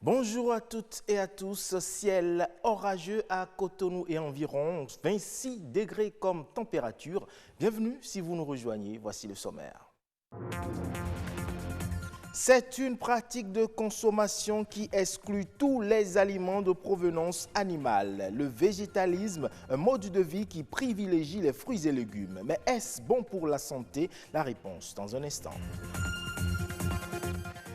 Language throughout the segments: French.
Bonjour à toutes et à tous. Ciel orageux à Cotonou et environ 26 degrés comme température. Bienvenue si vous nous rejoignez. Voici le sommaire. C'est une pratique de consommation qui exclut tous les aliments de provenance animale. Le végétalisme, un mode de vie qui privilégie les fruits et légumes. Mais est-ce bon pour la santé? La réponse dans un instant.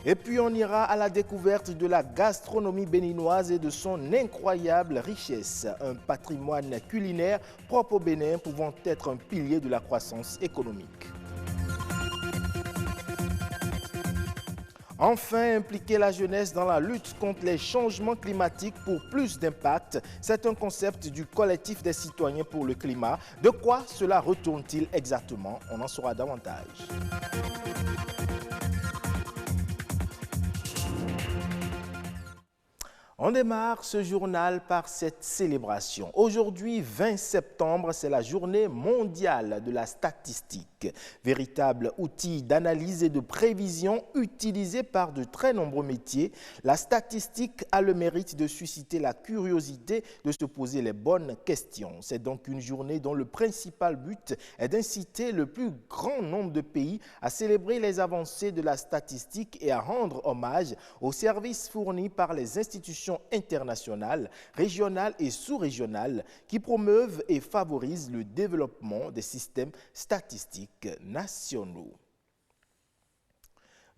Et puis on ira à la découverte de la gastronomie béninoise et de son incroyable richesse. Un patrimoine culinaire propre au Bénin pouvant être un pilier de la croissance économique. Enfin, impliquer la jeunesse dans la lutte contre les changements climatiques pour plus d'impact, c'est un concept du collectif des citoyens pour le climat. De quoi cela retourne-t-il exactement? On en saura davantage. On démarre ce journal par cette célébration. Aujourd'hui, 20 septembre, c'est la journée mondiale de la statistique. Véritable outil d'analyse et de prévision utilisé par de très nombreux métiers, la statistique a le mérite de susciter la curiosité de se poser les bonnes questions. C'est donc une journée dont le principal but est d'inciter le plus grand nombre de pays à célébrer les avancées de la statistique et à rendre hommage aux services fournis par les institutions internationales, régionales et sous-régionales qui promeuvent et favorisent le développement des systèmes statistiques nationaux.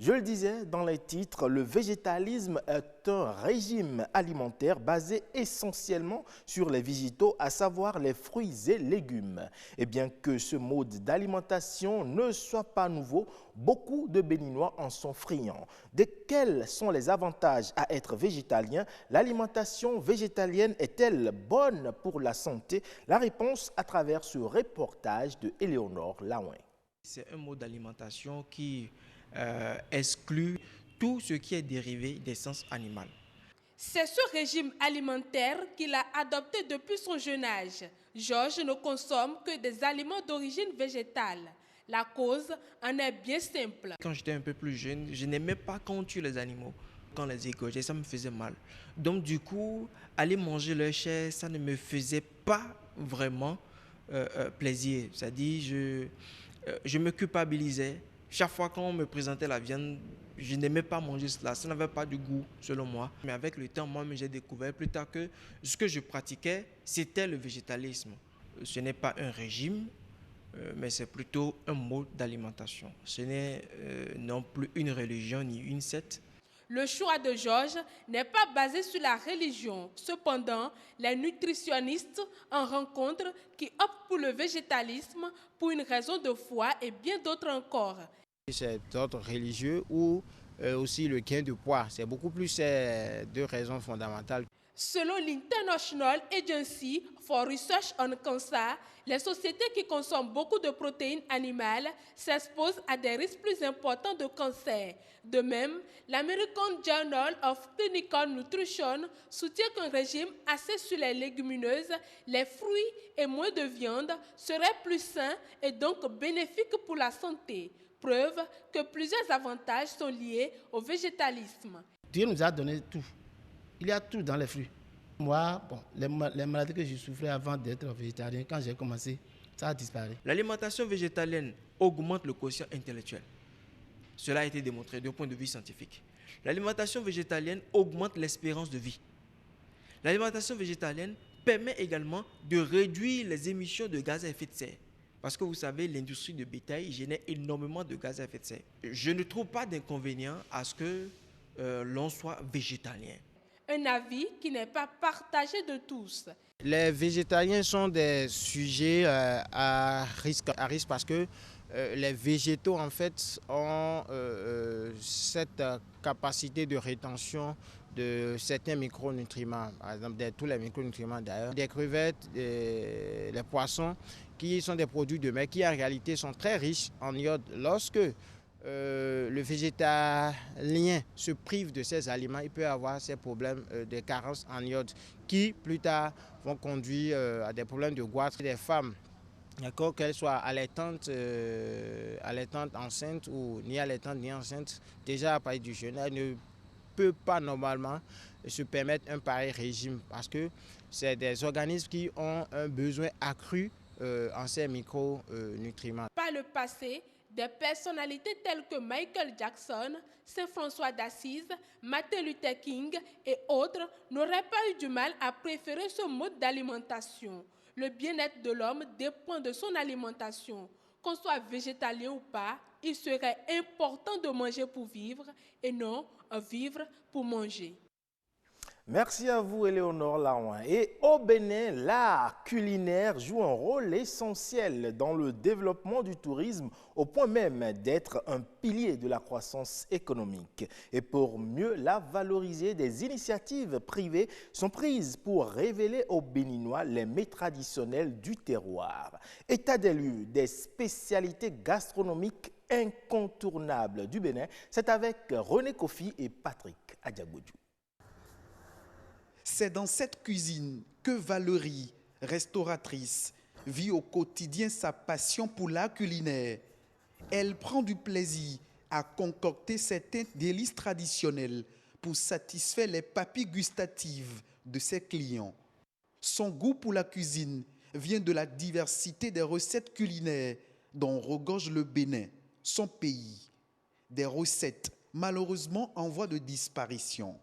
Je le disais dans les titres, le végétalisme est un régime alimentaire basé essentiellement sur les végétaux, à savoir les fruits et légumes. Et bien que ce mode d'alimentation ne soit pas nouveau, beaucoup de Béninois en sont friands. De quels sont les avantages à être végétalien? L'alimentation végétalienne est-elle bonne pour la santé? La réponse à travers ce reportage de Éléonore Laouin. C'est un mode d'alimentation qui exclut tout ce qui est dérivé d'essence animale. C'est ce régime alimentaire qu'il a adopté depuis son jeune âge. Georges ne consomme que des aliments d'origine végétale. La cause en est bien simple. Quand j'étais un peu plus jeune, je n'aimais pas quand on tue les animaux. Quand les égorgeait, ça me faisait mal. Donc du coup, aller manger leur chair, ça ne me faisait pas vraiment plaisir. C'est-à-dire, je me culpabilisais. Chaque fois qu'on me présentait la viande, je n'aimais pas manger cela. Ça n'avait pas de goût, selon moi. Mais avec le temps, moi, j'ai découvert plus tard que ce que je pratiquais, c'était le végétalisme. Ce n'est pas un régime, mais c'est plutôt un mode d'alimentation. Ce n'est non plus une religion ni une secte. Le choix de Georges n'est pas basé sur la religion. Cependant, les nutritionnistes en rencontrent qui optent pour le végétalisme pour une raison de foi et bien d'autres encore. C'est d'ordre religieux ou aussi le gain de poids. C'est beaucoup plus ces deux raisons fondamentales. Selon l'International Agency for Research on Cancer, les sociétés qui consomment beaucoup de protéines animales s'exposent à des risques plus importants de cancer. De même, l'American Journal of Clinical Nutrition soutient qu'un régime axé sur les légumineuses, les fruits et moins de viande serait plus sain et donc bénéfique pour la santé. Preuve que plusieurs avantages sont liés au végétalisme. Dieu nous a donné tout. Il y a tout dans les fruits. Moi, les maladies que je souffrais avant d'être végétarien, quand j'ai commencé, ça a disparu. L'alimentation végétalienne augmente le quotient intellectuel. Cela a été démontré d'un point de vue scientifique. L'alimentation végétalienne augmente l'espérance de vie. L'alimentation végétalienne permet également de réduire les émissions de gaz à effet de serre. Parce que vous savez, l'industrie de bétail génère énormément de gaz à effet de serre. Je ne trouve pas d'inconvénient à ce que l'on soit végétalien. Un avis qui n'est pas partagé de tous. Les végétaliens sont des sujets à risque parce que les végétaux en fait ont cette capacité de rétention de certains micronutriments, par exemple tous les micronutriments d'ailleurs, des crevettes, les poissons qui sont des produits de mer qui en réalité sont très riches en iode. Lorsque le végétalien se prive de ces aliments, il peut avoir ces problèmes de carence en iode qui plus tard vont conduire à des problèmes de goitre des femmes. D'accord, qu'elles soient allaitantes, enceintes ou ni allaitantes ni enceintes, déjà à partir du jeûne, elles ne peut pas normalement se permettre un pareil régime parce que c'est des organismes qui ont un besoin accru en ces micronutriments. Par le passé, des personnalités telles que Michael Jackson, Saint François d'Assise, Martin Luther King et autres n'auraient pas eu du mal à préférer ce mode d'alimentation. Le bien-être de l'homme dépend de son alimentation. Qu'on soit végétalien ou pas, il serait important de manger pour vivre et non vivre pour manger. Merci à vous, Éléonore Laouin. Et au Bénin, l'art culinaire joue un rôle essentiel dans le développement du tourisme, au point même d'être un pilier de la croissance économique. Et pour mieux la valoriser, des initiatives privées sont prises pour révéler aux Béninois les mets traditionnels du terroir. État des lieux des spécialités gastronomiques incontournables du Bénin, c'est avec René Kofi et Patrick Adiagodjou. C'est dans cette cuisine que Valérie, restauratrice, vit au quotidien sa passion pour l'art culinaire. Elle prend du plaisir à concocter certains délices traditionnels pour satisfaire les papilles gustatives de ses clients. Son goût pour la cuisine vient de la diversité des recettes culinaires dont regorge le Bénin, son pays. Des recettes malheureusement en voie de disparition.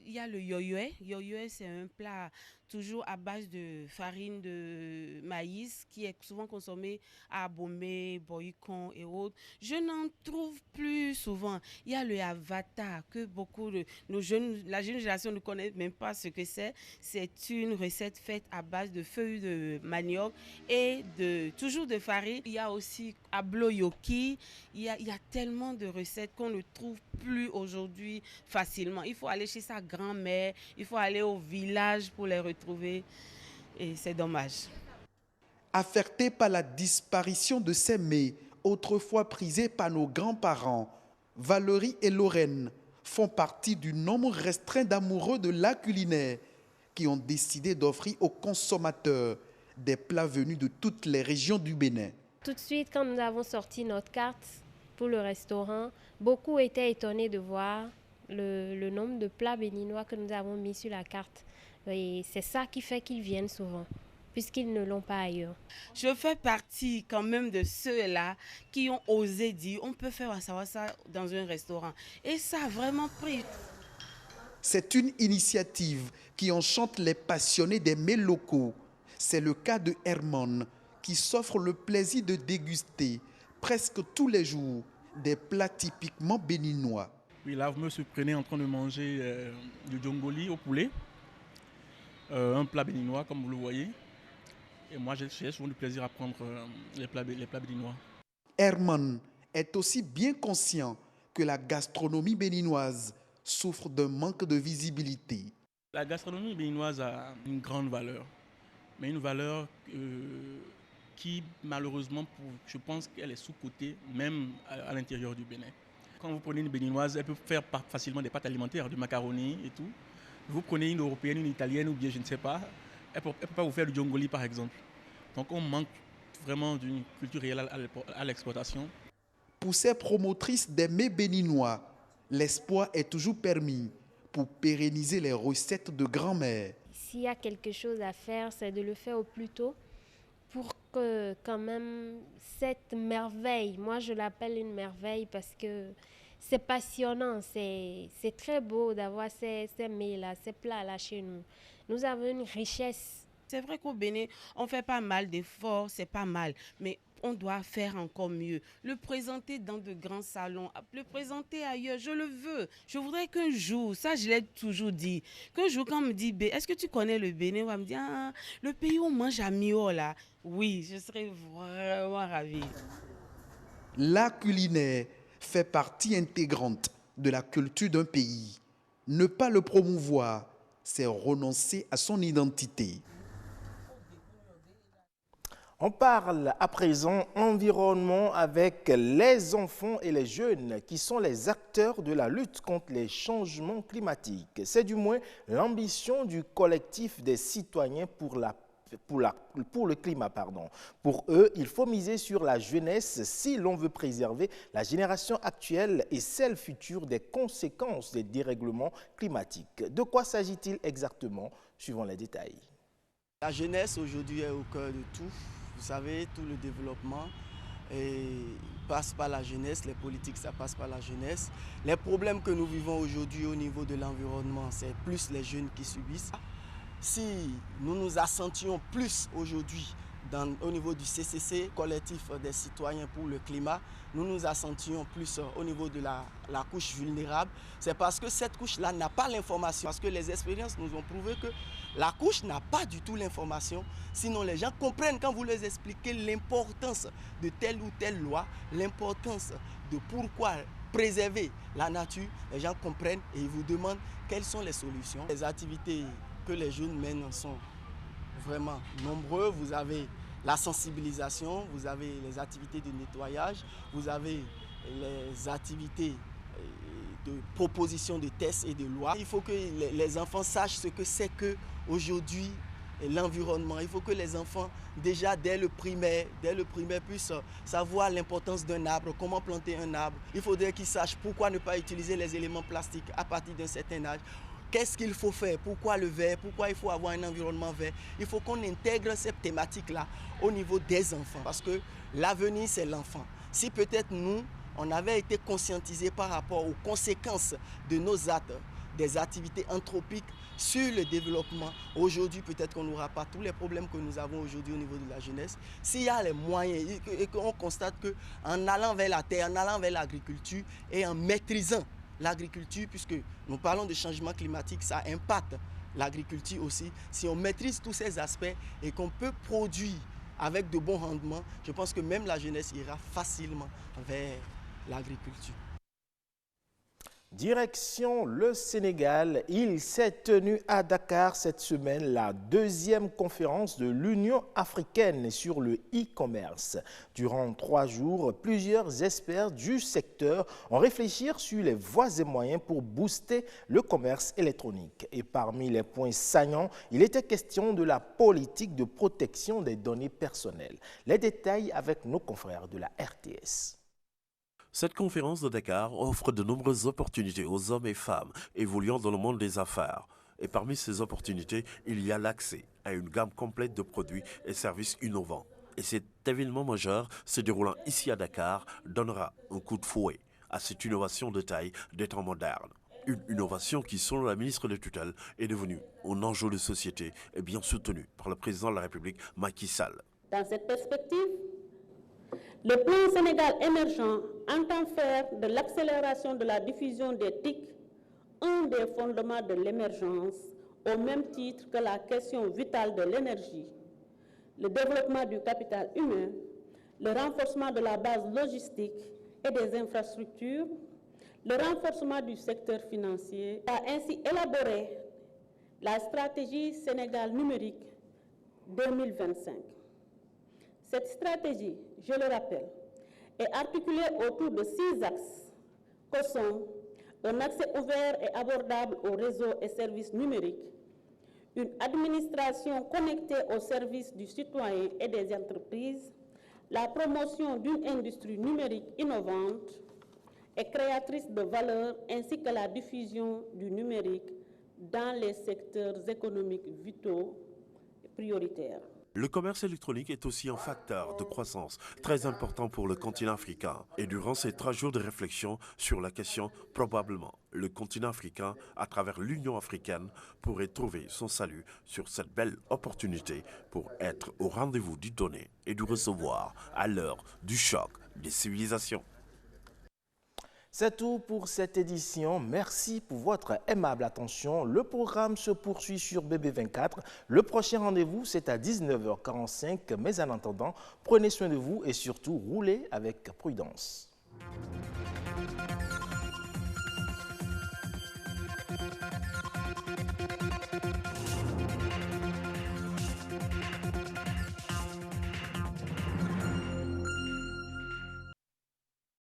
Il y a le yoyoé. Yoyoé, c'est un plat toujours à base de farine de maïs qui est souvent consommé à Bomé, Boycon et autres. Je n'en trouve plus souvent. Il y a le avata que beaucoup de la jeune génération ne connaît même pas ce que c'est. C'est une recette faite à base de feuilles de manioc et toujours de farine. Il y a aussi ablo yoki. Il y a tellement de recettes qu'on ne trouve plus aujourd'hui facilement. Il faut aller chez sa grand-mère, il faut aller au village pour les retrouver et c'est dommage. Affectés par la disparition de ces mets, autrefois prisés par nos grands-parents, Valérie et Lorraine font partie du nombre restreint d'amoureux de l'art culinaire qui ont décidé d'offrir aux consommateurs des plats venus de toutes les régions du Bénin. Tout de suite, quand nous avons sorti notre carte pour le restaurant, beaucoup étaient étonnés de voir le nombre de plats béninois que nous avons mis sur la carte. Et c'est ça qui fait qu'ils viennent souvent, puisqu'ils ne l'ont pas ailleurs. Je fais partie quand même de ceux-là qui ont osé dire on peut faire ça dans un restaurant. Et ça a vraiment pris. C'est une initiative qui enchante les passionnés des mets locaux. C'est le cas de Herman, qui s'offre le plaisir de déguster presque tous les jours des plats typiquement béninois. Oui, là, vous me surprenez en train de manger du djongoli au poulet, un plat béninois, comme vous le voyez. Et moi, j'ai souvent du plaisir à prendre les plats béninois. Herman est aussi bien conscient que la gastronomie béninoise souffre d'un manque de visibilité. La gastronomie béninoise a une grande valeur, mais une valeur qui, malheureusement, je pense qu'elle est sous-cotée, même à l'intérieur du Bénin. Quand vous prenez une béninoise, elle peut faire facilement des pâtes alimentaires, du macaroni et tout. Vous prenez une européenne, une italienne ou bien je ne sais pas, elle ne peut pas vous faire du djongoli par exemple. Donc on manque vraiment d'une culture réelle à l'exportation. Pour ces promotrices des mets béninois, l'espoir est toujours permis pour pérenniser les recettes de grand-mère. S'il y a quelque chose à faire, c'est de le faire au plus tôt pour que quand même cette merveille, moi je l'appelle une merveille parce que c'est passionnant, c'est très beau d'avoir ces mets-là, ces plats-là chez nous. Nous avons une richesse. C'est vrai qu'au Bénin, on fait pas mal d'efforts, c'est pas mal, mais on doit faire encore mieux. Le présenter dans de grands salons, le présenter ailleurs, je le veux. Je voudrais qu'un jour, ça je l'ai toujours dit, qu'un jour quand on me dit, est-ce que tu connais le Bénin? On va me dire, le pays où on mange à Mio là. Oui, je serais vraiment ravie. L'art culinaire fait partie intégrante de la culture d'un pays. Ne pas le promouvoir, c'est renoncer à son identité. On parle à présent environnement avec les enfants et les jeunes qui sont les acteurs de la lutte contre les changements climatiques. C'est du moins l'ambition du collectif des citoyens pour la pour le climat. Pour eux, il faut miser sur la jeunesse si l'on veut préserver la génération actuelle et celle future des conséquences des dérèglements climatiques. De quoi s'agit-il exactement? Suivant les détails. La jeunesse aujourd'hui est au cœur de tout. Vous savez, tout le développement passe par la jeunesse, les politiques, ça passe par la jeunesse. Les problèmes que nous vivons aujourd'hui au niveau de l'environnement, c'est plus les jeunes qui subissent. Si nous nous assentions plus aujourd'hui au niveau du CCC, collectif des citoyens pour le climat, nous nous assentions plus au niveau de la couche vulnérable. C'est parce que cette couche-là n'a pas l'information, parce que les expériences nous ont prouvé que la couche n'a pas du tout l'information. Sinon, les gens comprennent quand vous leur expliquez l'importance de telle ou telle loi, l'importance de pourquoi préserver la nature. Les gens comprennent et ils vous demandent quelles sont les solutions. Les activités que les jeunes mènent sont vraiment nombreux. Vous avez la sensibilisation, vous avez les activités de nettoyage, vous avez les activités de proposition de tests et de lois. Il faut que les enfants sachent ce que c'est qu'aujourd'hui l'environnement. Il faut que les enfants, déjà dès le primaire puissent savoir l'importance d'un arbre, comment planter un arbre. Il faudrait qu'ils sachent pourquoi ne pas utiliser les éléments plastiques à partir d'un certain âge. Qu'est-ce qu'il faut faire? Pourquoi le vert? Pourquoi il faut avoir un environnement vert? Il faut qu'on intègre cette thématique-là au niveau des enfants. Parce que l'avenir, c'est l'enfant. Si peut-être nous, on avait été conscientisés par rapport aux conséquences de nos actes, des activités anthropiques sur le développement, aujourd'hui, peut-être qu'on n'aura pas tous les problèmes que nous avons aujourd'hui au niveau de la jeunesse. S'il y a les moyens et qu'on constate qu'en allant vers la terre, en allant vers l'agriculture et en maîtrisant l'agriculture, puisque nous parlons de changement climatique, ça impacte l'agriculture aussi. Si on maîtrise tous ces aspects et qu'on peut produire avec de bons rendements, je pense que même la jeunesse ira facilement vers l'agriculture. Direction le Sénégal, il s'est tenu à Dakar cette semaine la deuxième conférence de l'Union africaine sur le e-commerce. Durant 3 jours, plusieurs experts du secteur ont réfléchi sur les voies et moyens pour booster le commerce électronique. Et parmi les points saillants, il était question de la politique de protection des données personnelles. Les détails avec nos confrères de la RTS. Cette conférence de Dakar offre de nombreuses opportunités aux hommes et femmes évoluant dans le monde des affaires. Et parmi ces opportunités, il y a l'accès à une gamme complète de produits et services innovants. Et cet événement majeur se déroulant ici à Dakar donnera un coup de fouet à cette innovation de taille des temps modernes. Une innovation qui, selon la ministre de tutelle, est devenue un enjeu de société et bien soutenue par le président de la République, Macky Sall. Dans cette perspective, le plan Sénégal émergent entend faire de l'accélération de la diffusion des TIC un des fondements de l'émergence, au même titre que la question vitale de l'énergie, le développement du capital humain, le renforcement de la base logistique et des infrastructures, le renforcement du secteur financier, a ainsi élaboré la stratégie Sénégal numérique 2025. Cette stratégie, je le rappelle, est articulée autour de 6 axes que sont un accès ouvert et abordable aux réseaux et services numériques, une administration connectée aux services du citoyen et des entreprises, la promotion d'une industrie numérique innovante et créatrice de valeur, ainsi que la diffusion du numérique dans les secteurs économiques vitaux et prioritaires. Le commerce électronique est aussi un facteur de croissance très important pour le continent africain. Et durant ces 3 jours de réflexion sur la question, probablement, le continent africain, à travers l'Union africaine, pourrait trouver son salut sur cette belle opportunité pour être au rendez-vous du donner et du recevoir à l'heure du choc des civilisations. C'est tout pour cette édition. Merci pour votre aimable attention. Le programme se poursuit sur BB24. Le prochain rendez-vous, c'est à 19h45. Mais en attendant, prenez soin de vous et surtout roulez avec prudence.